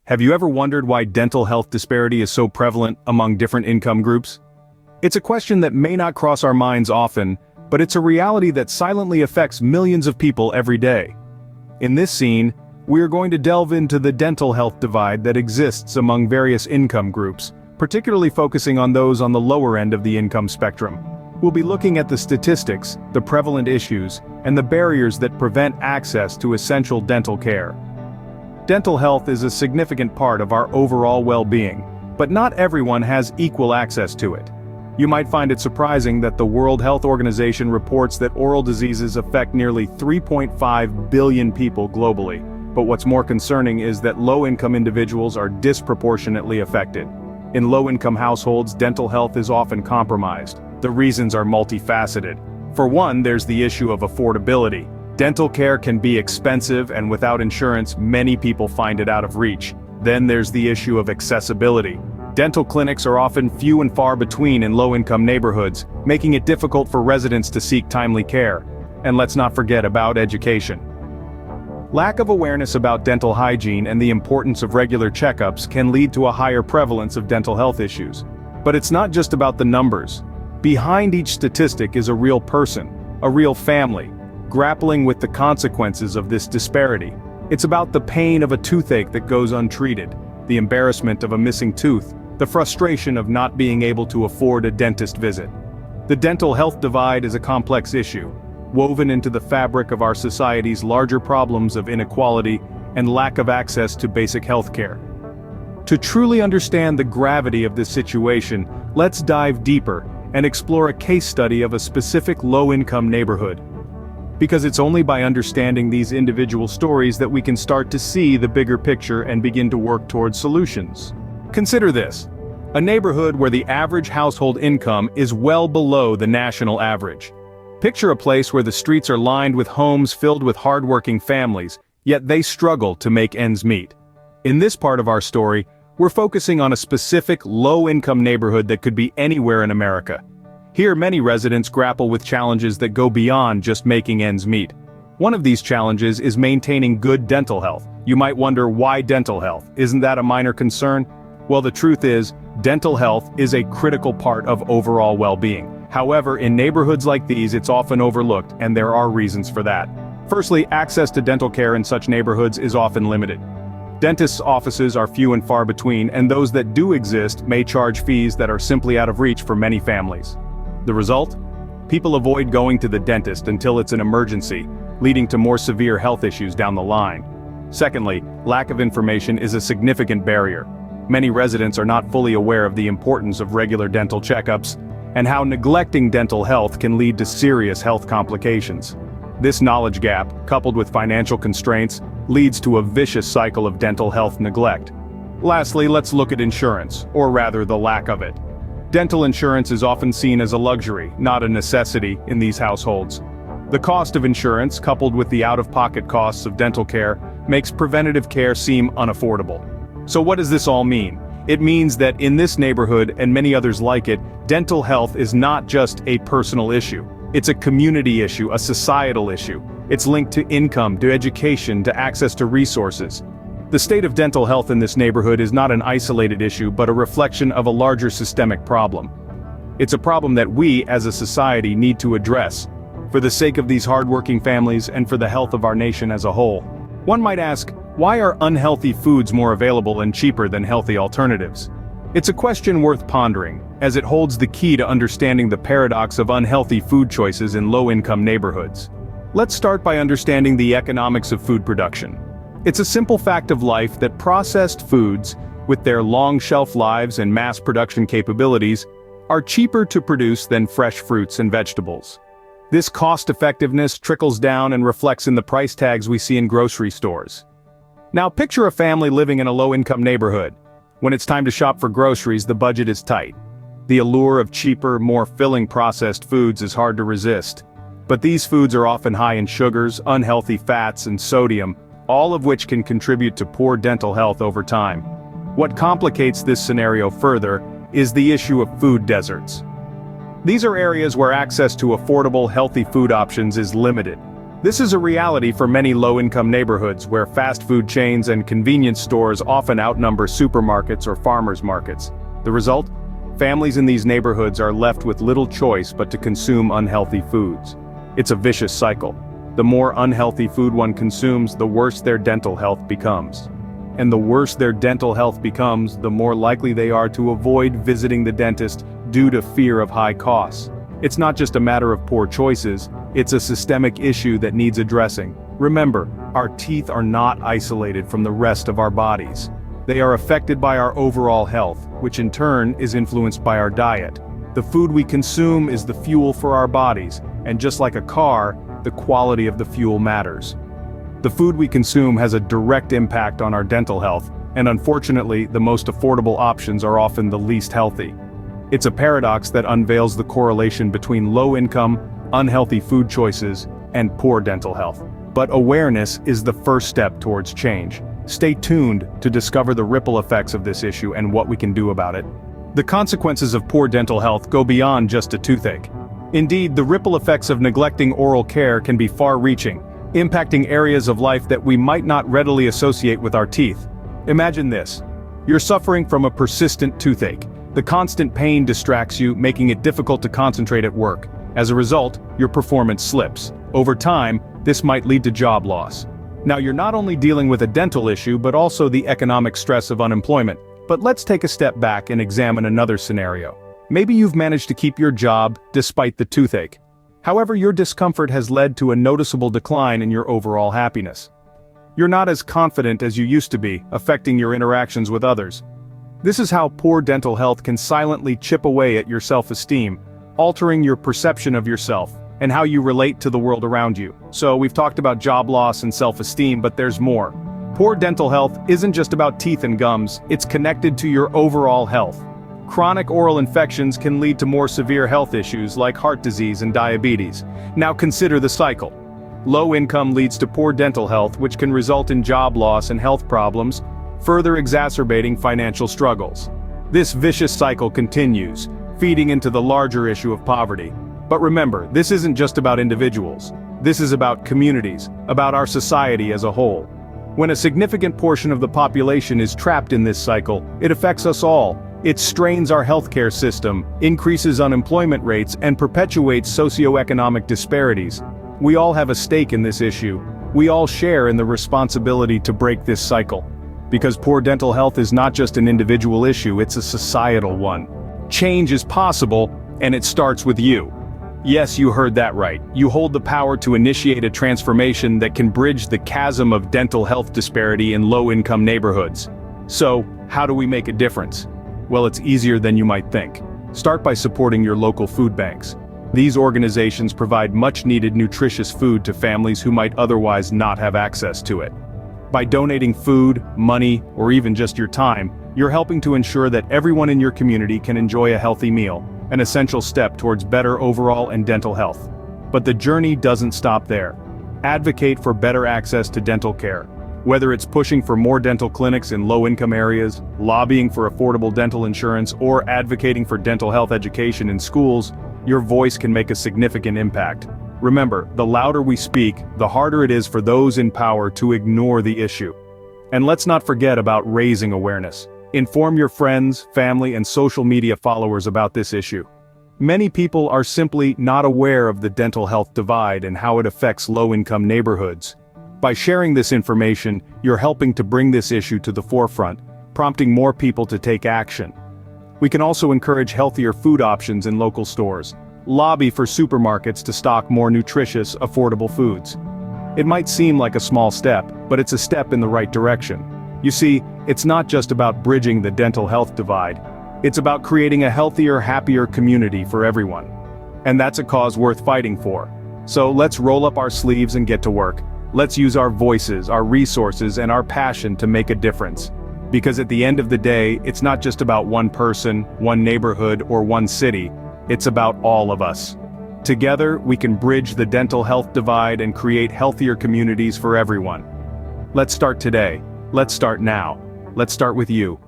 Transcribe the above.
Have you ever wondered why dental health disparity is so prevalent among different income groups? It's a question that may not cross our minds often, but it's a reality that silently affects millions of people every day. In this scene, we are going to delve into the dental health divide that exists among various income groups, particularly focusing on those on the lower end of the income spectrum. We'll be looking at the statistics, the prevalent issues, and the barriers that prevent access to essential dental care. Dental health is a significant part of our overall well-being, but not everyone has equal access to it. You might find it surprising that the World Health Organization reports that oral diseases affect nearly 3.5 billion people globally, but what's more concerning is that low-income individuals are disproportionately affected. In low-income households, dental health is often compromised. The reasons are multifaceted. For one, there's the issue of affordability. Dental care can be expensive, and without insurance, many people find it out of reach. Then there's the issue of accessibility. Dental clinics are often few and far between in low-income neighborhoods, making it difficult for residents to seek timely care. And let's not forget about education. Lack of awareness about dental hygiene and the importance of regular checkups can lead to a higher prevalence of dental health issues. But it's not just about the numbers. Behind each statistic is a real person, a real family, grappling with the consequences of this disparity. It's about the pain of a toothache that goes untreated, the embarrassment of a missing tooth, the frustration of not being able to afford a dentist visit. The dental health divide is a complex issue, woven into the fabric of our society's larger problems of inequality and lack of access to basic health care. To truly understand the gravity of this situation, let's dive deeper and explore a case study of a specific low-income neighborhood. Because it's only by understanding these individual stories that we can start to see the bigger picture and begin to work towards solutions. Consider this: a neighborhood where the average household income is well below the national average. Picture a place where the streets are lined with homes filled with hardworking families, yet they struggle to make ends meet. In this part of our story, we're focusing on a specific low-income neighborhood that could be anywhere in America. Here, many residents grapple with challenges that go beyond just making ends meet. One of these challenges is maintaining good dental health. You might wonder, why dental health? Isn't that a minor concern? Well, the truth is, dental health is a critical part of overall well-being. However, in neighborhoods like these, it's often overlooked, and there are reasons for that. Firstly, access to dental care in such neighborhoods is often limited. Dentists' offices are few and far between, and those that do exist may charge fees that are simply out of reach for many families. The result? People avoid going to the dentist until it's an emergency, leading to more severe health issues down the line. Secondly, lack of information is a significant barrier. Many residents are not fully aware of the importance of regular dental checkups, and how neglecting dental health can lead to serious health complications. This knowledge gap, coupled with financial constraints, leads to a vicious cycle of dental health neglect. Lastly, let's look at insurance, or rather the lack of it. Dental insurance is often seen as a luxury, not a necessity, in these households. The cost of insurance, coupled with the out-of-pocket costs of dental care, makes preventative care seem unaffordable. So what does this all mean? It means that in this neighborhood, and many others like it, dental health is not just a personal issue. It's a community issue, a societal issue. It's linked to income, to education, to access to resources. The state of dental health in this neighborhood is not an isolated issue, but a reflection of a larger systemic problem. It's a problem that we, as a society, need to address, for the sake of these hardworking families and for the health of our nation as a whole. One might ask, why are unhealthy foods more available and cheaper than healthy alternatives? It's a question worth pondering, as it holds the key to understanding the paradox of unhealthy food choices in low-income neighborhoods. Let's start by understanding the economics of food production. It's a simple fact of life that processed foods, with their long shelf lives and mass production capabilities, are cheaper to produce than fresh fruits and vegetables. This cost-effectiveness trickles down and reflects in the price tags we see in grocery stores. Now picture a family living in a low-income neighborhood. When it's time to shop for groceries, the budget is tight. The allure of cheaper, more filling processed foods is hard to resist. But these foods are often high in sugars, unhealthy fats, and sodium, all of which can contribute to poor dental health over time. What complicates this scenario further is the issue of food deserts. These are areas where access to affordable, healthy food options is limited. This is a reality for many low-income neighborhoods where fast food chains and convenience stores often outnumber supermarkets or farmers markets. The result? Families in these neighborhoods are left with little choice but to consume unhealthy foods. It's a vicious cycle. The more unhealthy food one consumes, the worse their dental health becomes. And the worse their dental health becomes, the more likely they are to avoid visiting the dentist due to fear of high costs. It's not just a matter of poor choices, it's a systemic issue that needs addressing. Remember, our teeth are not isolated from the rest of our bodies. They are affected by our overall health, which in turn is influenced by our diet. The food we consume is the fuel for our bodies, and just like a car, the quality of the fuel matters. The food we consume has a direct impact on our dental health, and unfortunately, the most affordable options are often the least healthy. It's a paradox that unveils the correlation between low-income, unhealthy food choices, and poor dental health. But awareness is the first step towards change. Stay tuned to discover the ripple effects of this issue and what we can do about it. The consequences of poor dental health go beyond just a toothache. Indeed, the ripple effects of neglecting oral care can be far-reaching, impacting areas of life that we might not readily associate with our teeth. Imagine this. You're suffering from a persistent toothache. The constant pain distracts you, making it difficult to concentrate at work. As a result, your performance slips. Over time, this might lead to job loss. Now you're not only dealing with a dental issue but also the economic stress of unemployment. But let's take a step back and examine another scenario. Maybe you've managed to keep your job despite the toothache. However, your discomfort has led to a noticeable decline in your overall happiness. You're not as confident as you used to be, affecting your interactions with others. This is how poor dental health can silently chip away at your self-esteem, altering your perception of yourself and how you relate to the world around you. So we've talked about job loss and self-esteem, but there's more. Poor dental health isn't just about teeth and gums, it's connected to your overall health. Chronic oral infections can lead to more severe health issues like heart disease and diabetes. Now consider the cycle. Low income leads to poor dental health, which can result in job loss and health problems, further exacerbating financial struggles. This vicious cycle continues, feeding into the larger issue of poverty. But remember, this isn't just about individuals. This is about communities, about our society as a whole. When a significant portion of the population is trapped in this cycle, it affects us all. It strains our healthcare system, increases unemployment rates, and perpetuates socioeconomic disparities. We all have a stake in this issue. We all share in the responsibility to break this cycle. Because poor dental health is not just an individual issue, it's a societal one. Change is possible, and it starts with you. Yes, you heard that right. You hold the power to initiate a transformation that can bridge the chasm of dental health disparity in low-income neighborhoods. So, how do we make a difference? Well, it's easier than you might think. Start by supporting your local food banks. These organizations provide much-needed nutritious food to families who might otherwise not have access to it. By donating food, money, or even just your time, you're helping to ensure that everyone in your community can enjoy a healthy meal, an essential step towards better overall and dental health. But the journey doesn't stop there. Advocate for better access to dental care. Whether it's pushing for more dental clinics in low-income areas, lobbying for affordable dental insurance, or advocating for dental health education in schools, your voice can make a significant impact. Remember, the louder we speak, the harder it is for those in power to ignore the issue. And let's not forget about raising awareness. Inform your friends, family, and social media followers about this issue. Many people are simply not aware of the dental health divide and how it affects low-income neighborhoods. By sharing this information, you're helping to bring this issue to the forefront, prompting more people to take action. We can also encourage healthier food options in local stores. Lobby for supermarkets to stock more nutritious, affordable foods. It might seem like a small step, but it's a step in the right direction. You see, it's not just about bridging the dental health divide. It's about creating a healthier, happier community for everyone. And that's a cause worth fighting for. So let's roll up our sleeves and get to work. Let's use our voices, our resources, and our passion to make a difference. Because at the end of the day, it's not just about one person, one neighborhood, or one city. It's about all of us. Together, we can bridge the dental health divide and create healthier communities for everyone. Let's start today. Let's start now. Let's start with you.